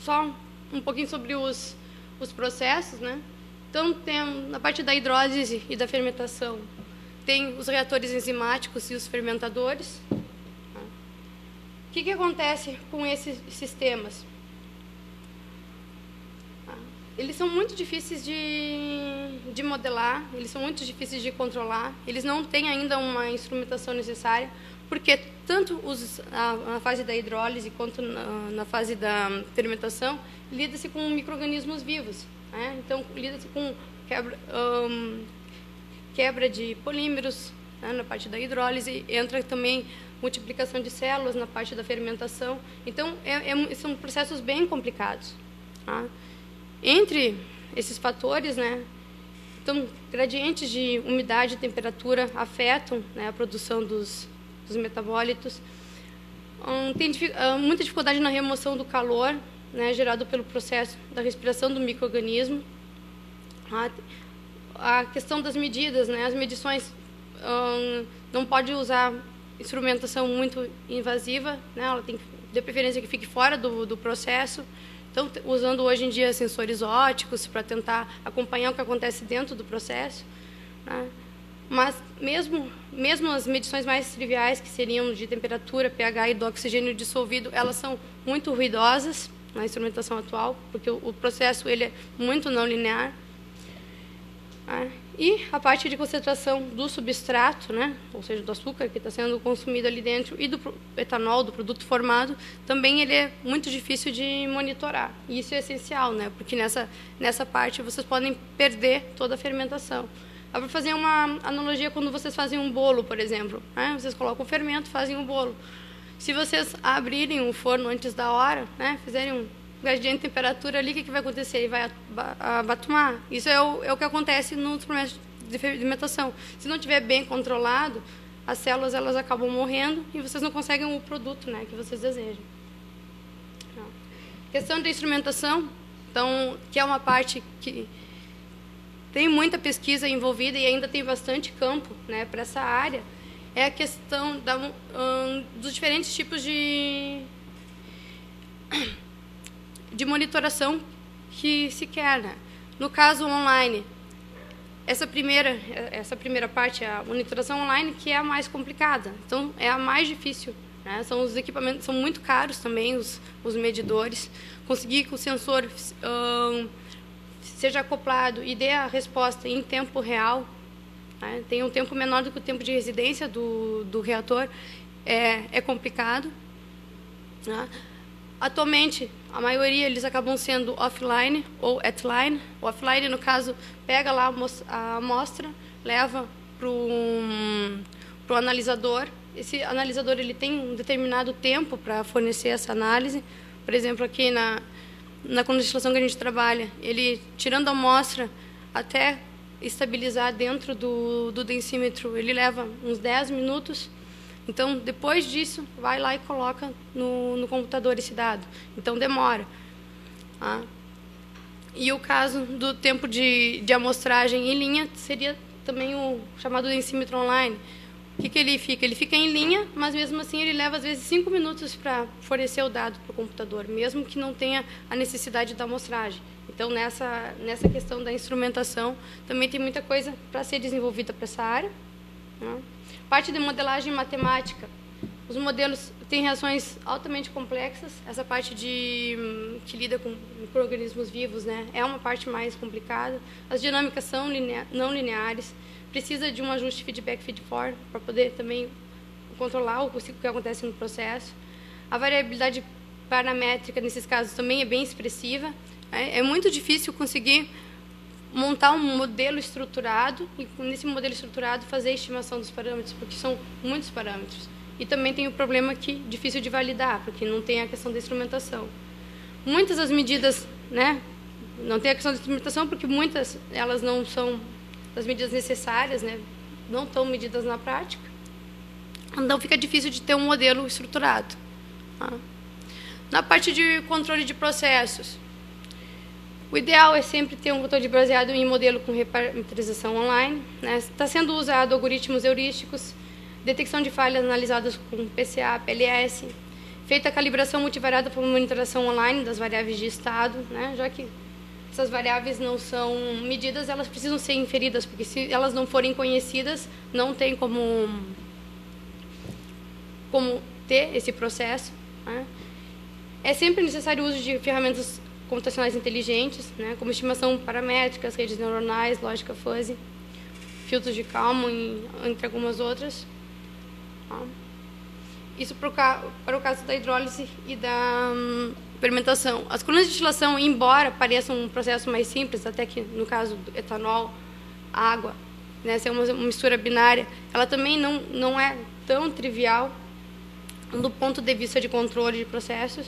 só um pouquinho sobre os processos, né? Então, na parte da hidrólise e da fermentação, tem os reatores enzimáticos e os fermentadores. O que acontece com esses sistemas? Eles são muito difíceis de modelar, eles são muito difíceis de controlar, eles não têm ainda uma instrumentação necessária, porque tanto na fase da hidrólise quanto na fase da fermentação, lida-se com micro-organismos vivos, né? Então, lida-se com quebra de polímeros, né? Na parte da hidrólise, entra também multiplicação de células na parte da fermentação. Então, são processos bem complicados, tá? Entre esses fatores, né, então, gradientes de umidade e temperatura afetam, né, a produção dos metabólitos. Tem muita dificuldade na remoção do calor, né, gerado pelo processo da respiração do micro-organismo. A questão das medidas, né, as medições, não pode usar instrumentação muito invasiva, né, ela tem que, de preferência, que fique fora do processo. Então, usando hoje em dia sensores ópticos para tentar acompanhar o que acontece dentro do processo, né? Mas mesmo as medições mais triviais, que seriam de temperatura, pH e do oxigênio dissolvido, elas são muito ruidosas na instrumentação atual, porque o processo ele é muito não linear. E a parte de concentração do substrato, né, ou seja, do açúcar que está sendo consumido ali dentro, e do etanol, do produto formado, também ele é muito difícil de monitorar. E isso é essencial, né, porque nessa parte vocês podem perder toda a fermentação. Dá para fazer uma analogia quando vocês fazem um bolo, por exemplo, né? Vocês colocam o fermento, fazem um bolo. Se vocês abrirem o forno antes da hora, né, fizerem um gradiente de temperatura ali, o que vai acontecer? Ele vai abatumar. Isso é o que acontece nos processos de fermentação. Se não estiver bem controlado, as células elas acabam morrendo e vocês não conseguem o produto, né, que vocês desejam. Questão de instrumentação, então, que é uma parte que tem muita pesquisa envolvida e ainda tem bastante campo, né, para essa área, é a questão dos diferentes tipos de monitoração que se quer, né? No caso online, essa primeira parte, a monitoração online, que é a mais complicada. Então, é a mais difícil, né? São os equipamentos, são muito caros também, os medidores. Conseguir que o sensor seja acoplado e dê a resposta em tempo real, né? Tem um tempo menor do que o tempo de residência do reator, é complicado, né? Atualmente, a maioria eles acabam sendo offline ou at-line. O offline, no caso, pega lá a amostra, leva para o analisador. Esse analisador ele tem um determinado tempo para fornecer essa análise. Por exemplo, aqui na condensação que a gente trabalha, ele, tirando a amostra até estabilizar dentro do densímetro, ele leva uns 10 minutos. Então, depois disso, vai lá e coloca no computador esse dado. Então, demora. Tá? E o caso do tempo de amostragem em linha seria também o chamado densímetro online. O que ele fica? Ele fica em linha, mas mesmo assim ele leva, às vezes, 5 minutos para fornecer o dado para o computador, mesmo que não tenha a necessidade da amostragem. Então, nessa questão da instrumentação, também tem muita coisa para ser desenvolvida para essa área, né? Parte de modelagem matemática. Os modelos têm reações altamente complexas. Essa parte que lida com micro-organismos vivos, né, é uma parte mais complicada. As dinâmicas são não lineares. Precisa de um ajuste feedback-feed-forward para poder também controlar o que acontece no processo. A variabilidade paramétrica, nesses casos, também é bem expressiva. É muito difícil conseguir montar um modelo estruturado e, nesse modelo estruturado, fazer a estimação dos parâmetros, porque são muitos parâmetros. E também tem o problema que é difícil de validar, porque não tem a questão da instrumentação. Muitas das medidas, né, não tem a questão da instrumentação, porque muitas elas não são as medidas necessárias, né, não estão medidas na prática. Então, fica difícil de ter um modelo estruturado. Tá? Na parte de controle de processos, o ideal é sempre ter um controle baseado em modelo com parametrização online, né? Está sendo usado algoritmos heurísticos, detecção de falhas analisadas com PCA, PLS, Feita a calibração multivariada por monitoração online das variáveis de estado, né? Já que essas variáveis não são medidas, elas precisam ser inferidas, porque se elas não forem conhecidas, não tem como ter esse processo, né? É sempre necessário o uso de ferramentas computacionais inteligentes, né, como estimação paramétricas, redes neuronais, lógica fuzzy, filtros de Kalman, entre algumas outras. Tá? Isso para o caso da hidrólise e da fermentação. As colunas de destilação, embora pareçam um processo mais simples, até que no caso do etanol, água, né, ser uma mistura binária, ela também não é tão trivial do ponto de vista de controle de processos.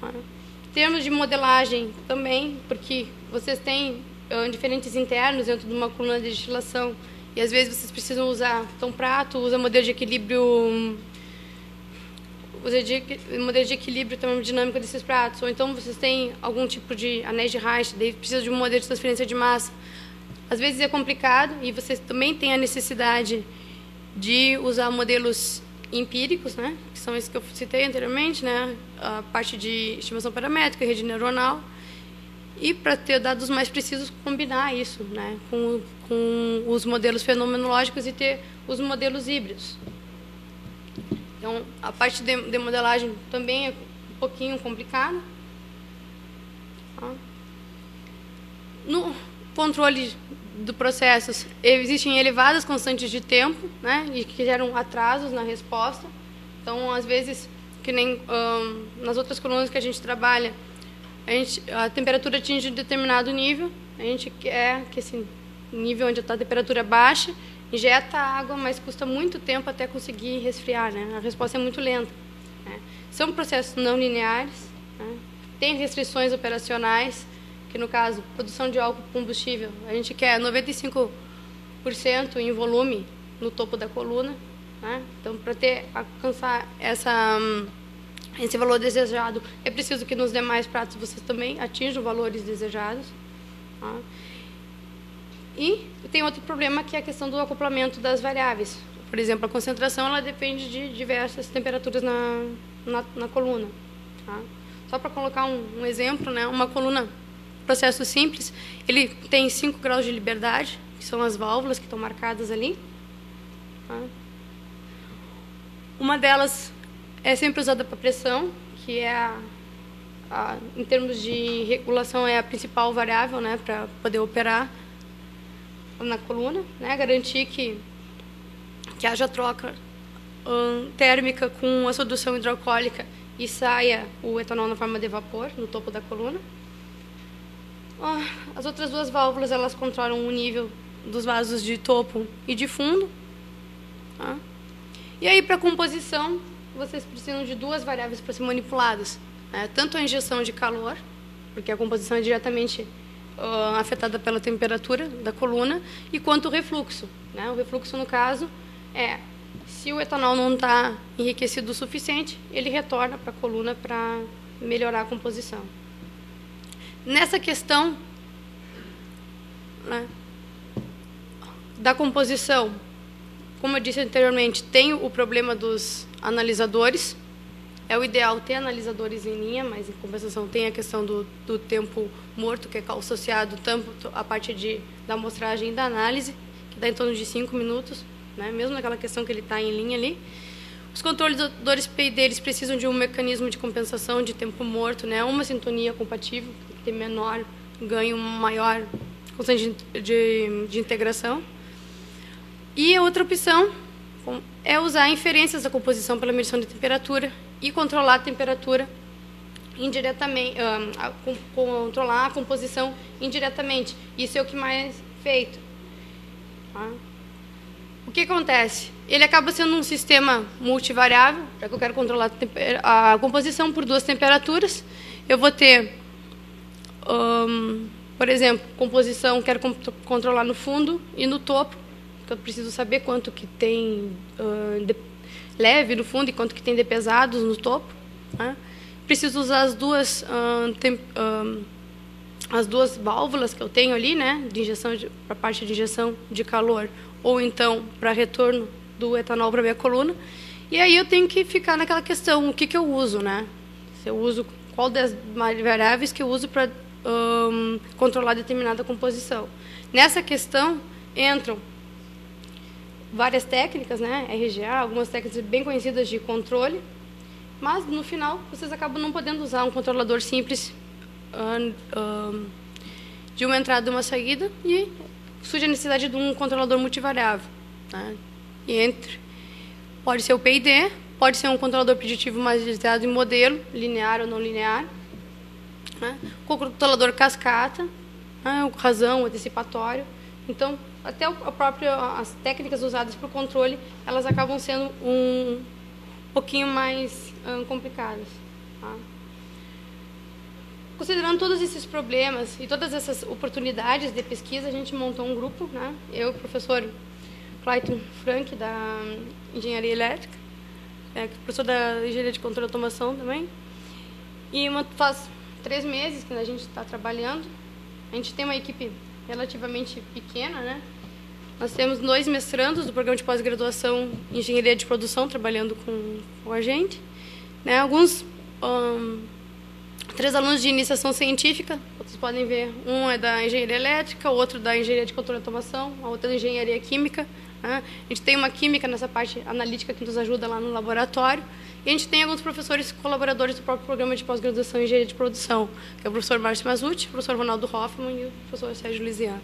Tá? Em termos de modelagem também, porque vocês têm diferentes internos dentro de uma coluna de destilação e às vezes vocês precisam usar prato, usa modelo de equilíbrio, termodinâmica desses pratos, ou então vocês têm algum tipo de anéis de Reich, daí precisa de um modelo de transferência de massa. Às vezes é complicado e vocês também têm a necessidade de usar modelos empíricos, né, que são esses que eu citei anteriormente, né, a parte de estimação paramétrica, rede neuronal, e para ter dados mais precisos, combinar isso, né, com os modelos fenomenológicos e ter os modelos híbridos. Então, a parte de modelagem também é um pouquinho complicada. Tá? No controle do processos, existem elevadas constantes de tempo, né, e que geram atrasos na resposta. Então, às vezes, que nem nas outras colunas que a gente trabalha, a temperatura atinge um determinado nível, a gente quer que esse nível onde está a temperatura baixa, injeta água, mas custa muito tempo até conseguir resfriar, né? A resposta é muito lenta. Né? São processos não lineares, né? Tem restrições operacionais, que no caso, produção de álcool combustível, a gente quer 95% em volume no topo da coluna, né? Então, para alcançar esse valor desejado, é preciso que nos demais pratos vocês também atinjam valores desejados. Tá? E tem outro problema, que é a questão do acoplamento das variáveis. Por exemplo, a concentração ela depende de diversas temperaturas na coluna. Tá? Só para colocar um exemplo, né? Uma coluna, processo simples, ele tem 5 graus de liberdade, que são as válvulas que estão marcadas ali. Tá? Uma delas é sempre usada para pressão, que é em termos de regulação, é a principal variável, né, para poder operar na coluna, né, garantir que haja troca térmica com a solução hidroalcoólica e saia o etanol na forma de vapor no topo da coluna. As outras duas válvulas, elas controlam o nível dos vasos de topo e de fundo. Tá? E aí, para a composição, vocês precisam de duas variáveis para ser manipuladas. Né? Tanto a injeção de calor, porque a composição é diretamente afetada pela temperatura da coluna, e quanto o refluxo. Né? O refluxo, no caso, se o etanol não está enriquecido o suficiente, ele retorna para a coluna para melhorar a composição. Nessa questão, né, da composição, como eu disse anteriormente, tem o problema dos analisadores. É o ideal ter analisadores em linha, mas em compensação tem a questão do tempo morto, que é associado tanto à parte da amostragem e da análise, que dá em torno de 5 minutos, né? Mesmo naquela questão que ele está em linha ali. Os controladores PID eles precisam de um mecanismo de compensação de tempo morto, né? Uma sintonia compatível, que tem menor ganho, maior constante de integração. E a outra opção é usar inferências da composição pela medição de temperatura e controlar a temperatura indiretamente, controlar a composição indiretamente. Isso é o que mais é feito. Tá? O que acontece? Ele acaba sendo um sistema multivariável, já que eu quero controlar a composição por duas temperaturas. Eu vou ter, por exemplo, composição, quero controlar no fundo e no topo, que eu preciso saber quanto que tem leve no fundo e quanto que tem de pesados no topo. Né? Preciso usar as duas válvulas que eu tenho ali, né, de injeção para a parte de injeção de calor, ou então para retorno do etanol para a minha coluna. E aí eu tenho que ficar naquela questão, o que eu uso, né? Se eu uso, qual das variáveis que eu uso para controlar determinada composição. Nessa questão entram várias técnicas, né? RGA, algumas técnicas bem conhecidas de controle, mas no final vocês acabam não podendo usar um controlador simples de uma entrada e uma saída, e surge a necessidade de um controlador multivariável, né? E pode ser o PID, pode ser um controlador preditivo mais baseado em modelo, linear ou não linear, né? Controlador cascata, né? O razão, o antecipatório. Então, até as técnicas usadas para o controle, elas acabam sendo um pouquinho mais complicadas. Tá? Considerando todos esses problemas e todas essas oportunidades de pesquisa, a gente montou um grupo, né? Eu e o professor Clayton Frank, da Engenharia Elétrica, professor da Engenharia de Controle e Automação também. E faz 3 meses que a gente está trabalhando. A gente tem uma equipe relativamente pequena, né? Nós temos 2 mestrandos do programa de pós-graduação em Engenharia de Produção trabalhando com a gente, né? Alguns 3 alunos de iniciação científica, vocês podem ver, um é da Engenharia Elétrica, o outro da Engenharia de Controle e Automação, a outra da Engenharia Química, né? A gente tem uma química nessa parte analítica que nos ajuda lá no laboratório, e a gente tem alguns professores colaboradores do próprio programa de pós-graduação em Engenharia de Produção, que é o professor Márcio Mazzucci, o professor Ronaldo Hoffman e o professor Sérgio Lisiano.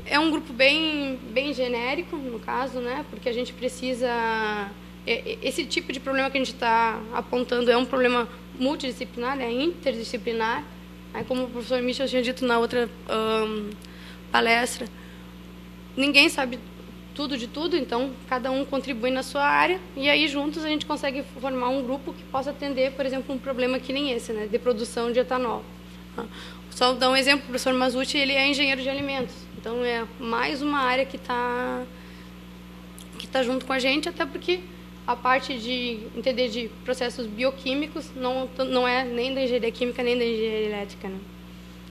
É um grupo bem genérico, no caso, né? Porque a gente precisa... Esse tipo de problema que a gente está apontando é um problema multidisciplinar, é interdisciplinar. Como o professor Michel tinha dito na outra palestra, ninguém sabe tudo de tudo, então cada um contribui na sua área, e aí juntos a gente consegue formar um grupo que possa atender, por exemplo, um problema que nem esse, né, de produção de etanol. Só dar um exemplo, o professor Mazzucci, ele é engenheiro de alimentos, então é mais uma área que tá junto com a gente, até porque a parte de entender de processos bioquímicos não é nem da engenharia química nem da engenharia elétrica, né?